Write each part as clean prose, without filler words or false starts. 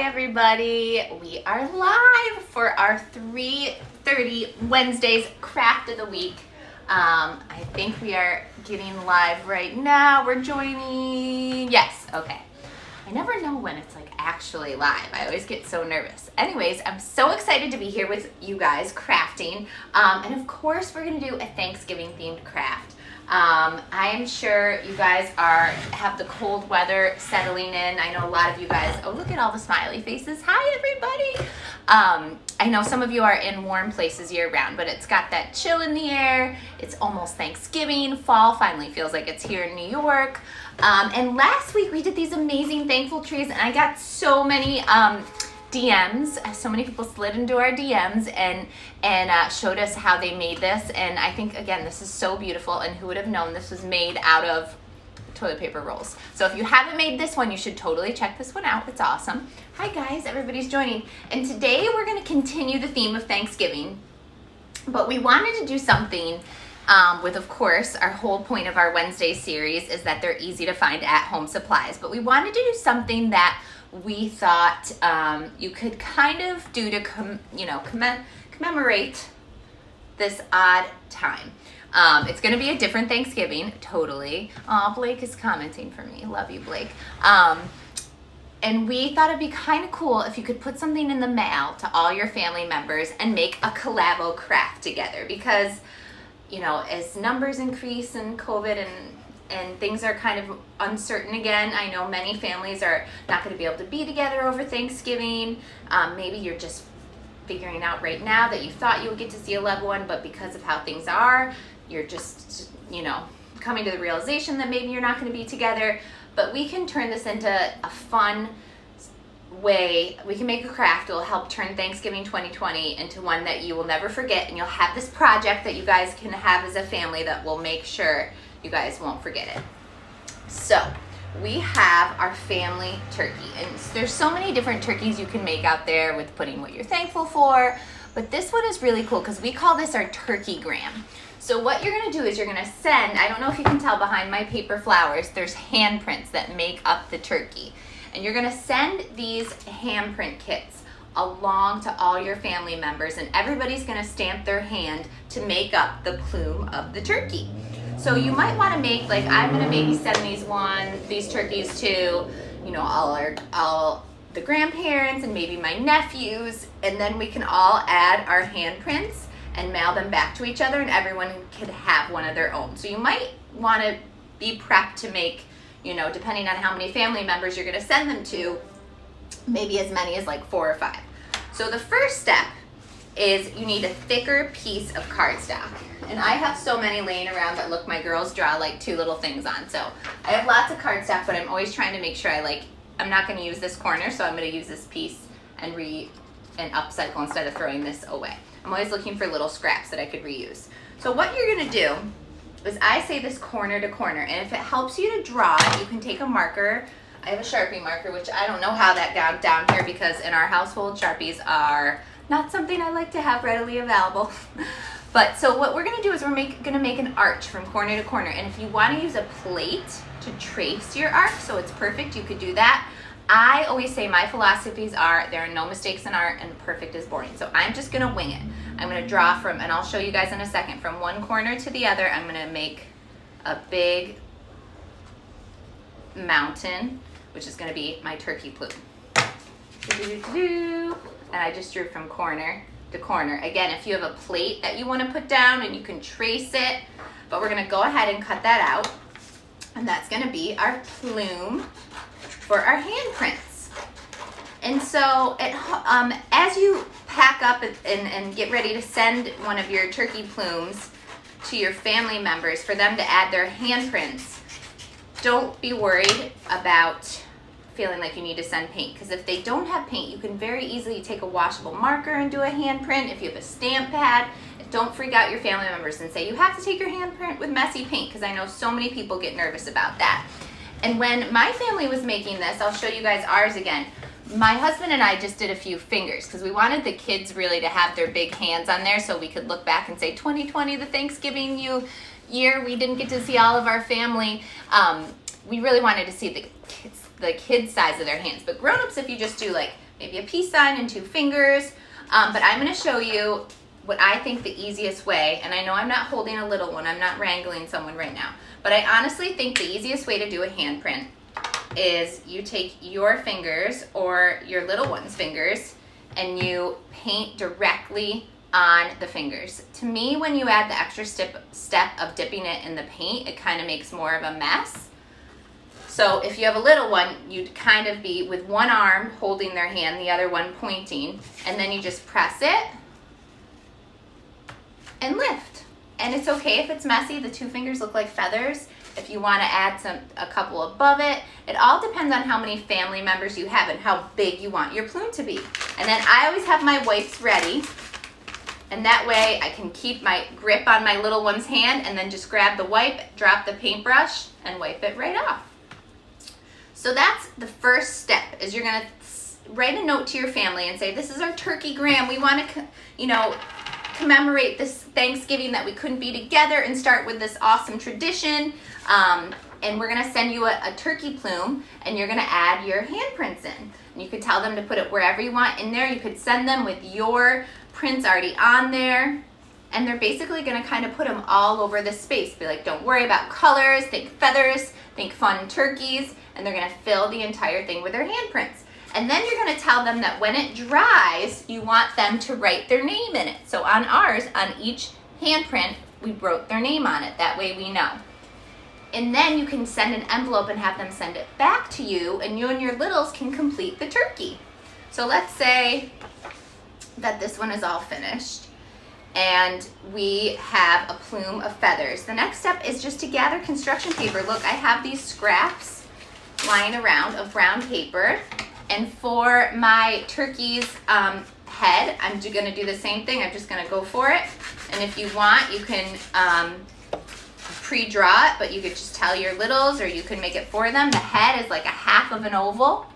everybody. We are live for our 3:30 Wednesdays craft of the week. I think we are getting live right now. We're joining. Yes, okay. I never know when it's like actually live. I always get so nervous. Anyways, I'm so excited to be here with you guys crafting. And of course, we're gonna do a Thanksgiving themed craft. I am sure you guys have the cold weather settling in. I know a lot of you guys, oh, look at all the smiley faces. Hi, everybody. I know some of you are in warm places year round, but it's got that chill in the air. It's almost Thanksgiving. Fall finally feels like it's here in New York. And last week we did these amazing thankful trees, and I got so many DMs. So many people slid into our DMs and showed us how they made this. And I think, again, this is so beautiful. And who would have known this was made out of toilet paper rolls? So if you haven't made this one, you should totally check this one out. It's awesome. Hi, guys. Everybody's joining. And today we're going to continue the theme of Thanksgiving. But we wanted to do something with, of course, our whole point of our Wednesday series is that they're easy to find at home supplies. But we wanted to do something that we thought you could kind of do to commemorate this odd time. It's going to be a different Thanksgiving, totally. Oh, Blake is commenting for me. Love you, Blake. And we thought it'd be kind of cool if you could put something in the mail to all your family members and make a collabo craft together, because, you know, as numbers increase in COVID and things are kind of uncertain again. I know many families are not going to be able to be together over Thanksgiving. Maybe you're just figuring out right now that you thought you would get to see a loved one, but because of how things are, you're just, you know, coming to the realization that maybe you're not going to be together. But we can turn this into a fun way. We can make a craft that will help turn Thanksgiving 2020 into one that you will never forget, and you'll have this project that you guys can have as a family that will make sure you guys won't forget it. So we have our family turkey, and there's so many different turkeys you can make out there with putting what you're thankful for, but this one is really cool because we call this our turkey gram. So what you're gonna do is you're gonna send, I don't know if you can tell behind my paper flowers, there's handprints that make up the turkey. And you're gonna send these handprint kits along to all your family members, and everybody's gonna stamp their hand to make up the plume of the turkey. So you might want to make, like, I'm going to maybe send these turkeys to, you know, all the grandparents and maybe my nephews, and then we can all add our handprints and mail them back to each other, and everyone could have one of their own. So you might want to be prepped to make, you know, depending on how many family members you're going to send them to, maybe as many as like 4 or 5. So the first step is you need a thicker piece of cardstock. And I have so many laying around that look, my girls draw like 2 little things on. So I have lots of cardstock, but I'm always trying to make sure I'm not going to use this corner, so I'm going to use this piece and upcycle instead of throwing this away. I'm always looking for little scraps that I could reuse. So what you're going to do is I say this corner to corner, and if it helps you to draw, you can take a marker. I have a Sharpie marker, which I don't know how that got down here because in our household, Sharpies are not something I like to have readily available. But so what we're gonna do is we're gonna make an arch from corner to corner. And if you wanna use a plate to trace your arc so it's perfect, you could do that. I always say my philosophies are there are no mistakes in art and perfect is boring. So I'm just gonna wing it. I'm gonna draw from, and I'll show you guys in a second, from one corner to the other. I'm gonna make a big mountain, which is gonna be my turkey plume. And I just drew from corner to corner. Again, if you have a plate that you want to put down and you can trace it, but we're going to go ahead and cut that out. And that's going to be our plume for our handprints. And so as you pack up and get ready to send one of your turkey plumes to your family members for them to add their handprints, don't be worried about feeling like you need to send paint, because if they don't have paint, you can very easily take a washable marker and do a handprint. If you have a stamp pad, don't freak out your family members and say you have to take your handprint with messy paint, because I know so many people get nervous about that. And when my family was making this, I'll show you guys ours again. My husband and I just did a few fingers because we wanted the kids really to have their big hands on there so we could look back and say 2020, the Thanksgiving year, we didn't get to see all of our family. We really wanted to see the kids' size of their hands. But grown-ups, if you just do like maybe a peace sign and 2 fingers. But I'm gonna show you what I think the easiest way, and I know I'm not holding a little one, I'm not wrangling someone right now, but I honestly think the easiest way to do a handprint is you take your fingers or your little one's fingers and you paint directly on the fingers. To me, when you add the extra step of dipping it in the paint, it kind of makes more of a mess. So if you have a little one, you'd kind of be with one arm holding their hand, the other one pointing, and then you just press it and lift. And it's okay if it's messy. The 2 fingers look like feathers. If you want to add a couple above it, it all depends on how many family members you have and how big you want your plume to be. And then I always have my wipes ready, and that way I can keep my grip on my little one's hand and then just grab the wipe, drop the paintbrush, and wipe it right off. So that's the first step, is you're gonna write a note to your family and say, this is our turkey gram. We want to, commemorate this Thanksgiving that we couldn't be together and start with this awesome tradition. And we're gonna send you a turkey plume, and you're gonna add your handprints in. And you could tell them to put it wherever you want in there. You could send them with your prints already on there. And they're basically gonna kind of put them all over the space. Be like, don't worry about colors, think feathers, think fun turkeys, and they're gonna fill the entire thing with their handprints. And then you're gonna tell them that when it dries, you want them to write their name in it. So on ours, on each handprint, we wrote their name on it. That way we know. And then you can send an envelope and have them send it back to you, and you and your littles can complete the turkey. So let's say that this one is all finished and we have a plume of feathers. The next step is just to gather construction paper. Look, I have these scraps lying around of brown paper. And for my turkey's head, I'm gonna do the same thing. I'm just gonna go for it. And if you want, you can pre-draw it, but you could just tell your littles, or you can make it for them. The head is like a half of an oval,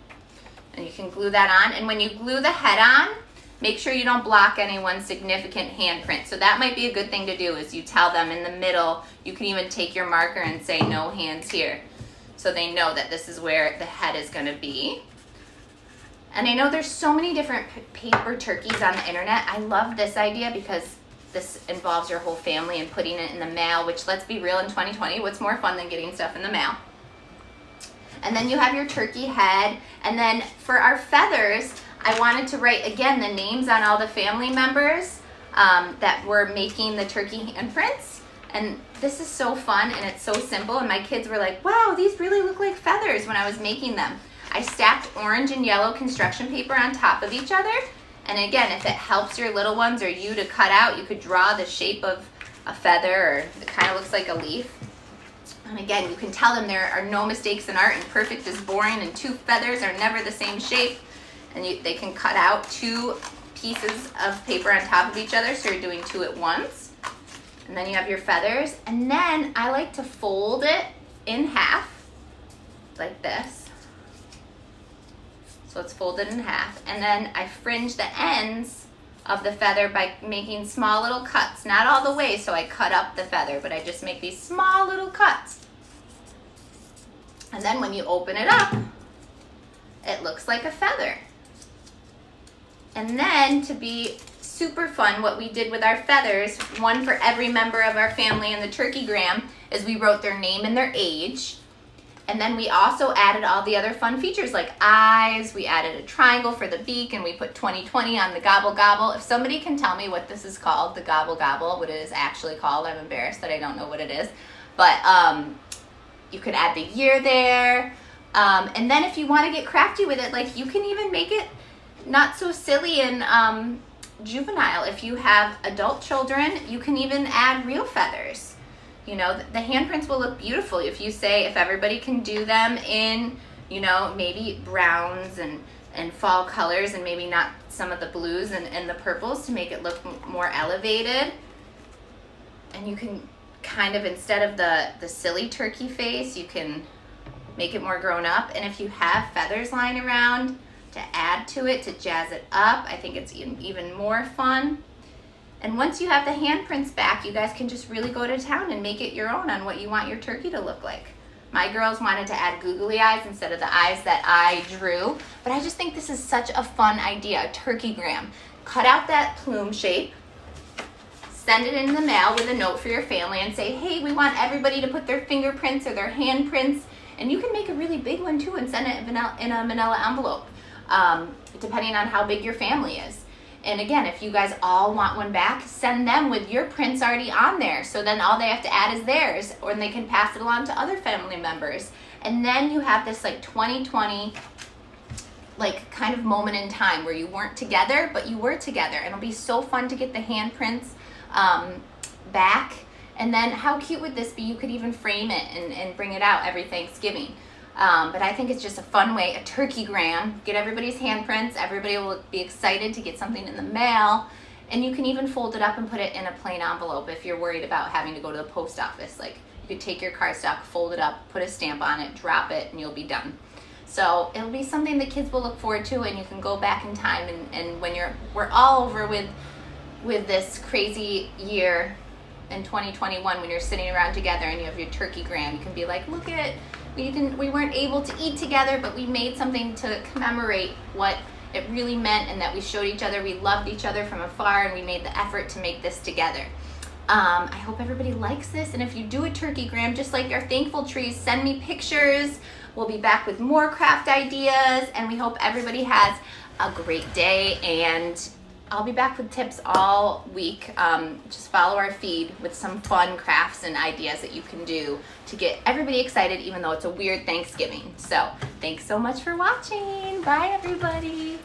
and you can glue that on. And when you glue the head on, make sure you don't block anyone's significant handprint. So that might be a good thing to do, is you tell them in the middle. You can even take your marker and say no hands here, so they know that this is where the head is gonna be. And I know there's so many different paper turkeys on the internet. I love this idea because this involves your whole family and putting it in the mail, which, let's be real, in 2020, what's more fun than getting stuff in the mail? And then you have your turkey head. And then for our feathers, I wanted to write, again, the names on all the family members that were making the turkey handprints. And this is so fun, and it's so simple. And my kids were like, wow, these really look like feathers when I was making them. I stacked orange and yellow construction paper on top of each other. And again, if it helps your little ones or you to cut out, you could draw the shape of a feather, or it kind of looks like a leaf. And again, you can tell them there are no mistakes in art, and perfect is boring, and 2 feathers are never the same shape. And they can cut out 2 pieces of paper on top of each other, so you're doing 2 at once. And then you have your feathers. And then I like to fold it in half, like this. So it's folded in half, and then I fringe the ends of the feather by making small little cuts. Not all the way, so I cut up the feather, but I just make these small little cuts. And then when you open it up, it looks like a feather. And then, to be super fun, what we did with our feathers, one for every member of our family in the turkey gram, is we wrote their name and their age. And then we also added all the other fun features like eyes. We added a triangle for the beak, and we put 2020 on the gobble gobble. If somebody can tell me what this is called, the gobble gobble, what it is actually called, I'm embarrassed that I don't know what it is. But you could add the year there. And then if you want to get crafty with it, like, you can even make it not so silly and juvenile. If you have adult children, you can even add real feathers. You know, the handprints will look beautiful if you say, if everybody can do them in, maybe browns and fall colors, and maybe not some of the blues and the purples, to make it look more elevated. And you can kind of, instead of the silly turkey face, you can make it more grown up. And if you have feathers lying around to add to it, to jazz it up, I think it's even more fun. And once you have the handprints back, you guys can just really go to town and make it your own on what you want your turkey to look like. My girls wanted to add googly eyes instead of the eyes that I drew, but I just think this is such a fun idea, a turkeygram. Cut out that plume shape, send it in the mail with a note for your family and say, hey, we want everybody to put their fingerprints or their handprints, and you can make a really big one too and send it in a manila envelope, depending on how big your family is. And again, if you guys all want one back, send them with your prints already on there. So then all they have to add is theirs, or they can pass it along to other family members. And then you have this like 2020 like kind of moment in time where you weren't together, but you were together. And it'll be so fun to get the handprints back. And then how cute would this be? You could even frame it and bring it out every Thanksgiving. But I think it's just a fun way, a turkeygram. Get everybody's handprints. Everybody will be excited to get something in the mail. And you can even fold it up and put it in a plain envelope if you're worried about having to go to the post office. Like, you could take your cardstock, fold it up, put a stamp on it, drop it, and you'll be done. So it'll be something the kids will look forward to, and you can go back in time and when we're all over with this crazy year in 2021, when you're sitting around together and you have your turkeygram, you can be like, look at, we weren't able to eat together, but we made something to commemorate what it really meant, and that we showed each other we loved each other from afar, and we made the effort to make this together. I hope everybody likes this, and if you do a turkeygram, just like our thankful trees, send me pictures. We'll be back with more craft ideas, and we hope everybody has a great day, and I'll be back with tips all week. Just follow our feed with some fun crafts and ideas that you can do to get everybody excited, even though it's a weird Thanksgiving. So thanks so much for watching. Bye, everybody.